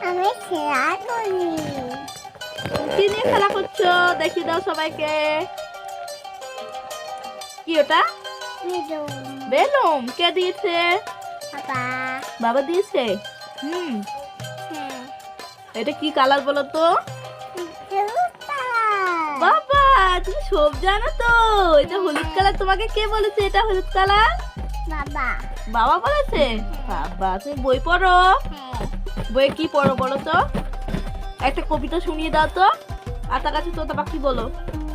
আমি খেলা করি। কি নিয়ে খেলা করছো দেখি দাও সবাইকে। কি ওটা? বেলুন। কে দিয়েছে? বাবা। বাবা দিয়েছে। হ্যাঁ। এটা কি কালার বলো তো? হলুদ কালার। বাবা তুমি সব জানো তো। এটা হলুদ কালার। তোমাকে কে বলেছে এটা হলুদ কালার? বাবা। বাবা বলেছে। বাবা তুমি বই পড়ো? হ্যাঁ। বইয়ে কি পড়ো বলো তো? একটা কবিতা শুনিয়ে দাও তো। আতা গাছে তোতা পাখি বলো।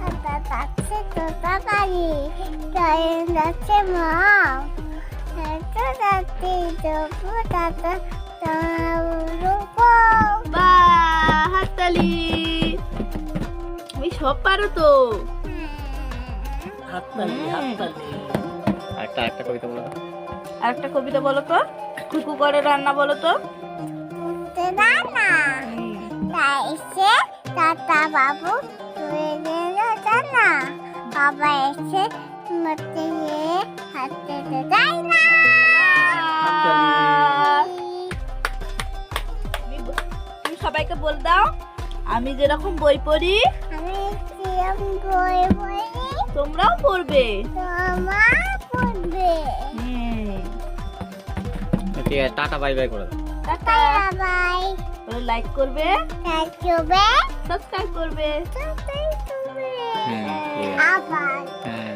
আতা গাছে তোতা পাখি গায়ে যাচ্ছে মা। এত রাতে যাবো দাদা বাহ হাততালি। তুমি সব পারো তো। হাততালি হাততালি। একটা কবিতা বলো। আর একটা কবিতা বলো তো। কুকু করে রান্না বলো তো। না তাই এসে দাদা বাবু তুলে দিল জানা। বাবা এসে মতে হাতে দেয় না। তুমি সবাইকে বল দাও আমি যেরকম বই পড়ি আমি যেরকম বই পড়ি তোমরাও পড়বে। তোমার পড়বে। ঠিক আছে, টাটা বাই বাই করে দাও। টাটা। বাই। লাইক করবে, সাবস্ক্রাইব সাবস্ক্রাইব করবে। করবে। ঠিক আছে। আবার হ্যাঁ।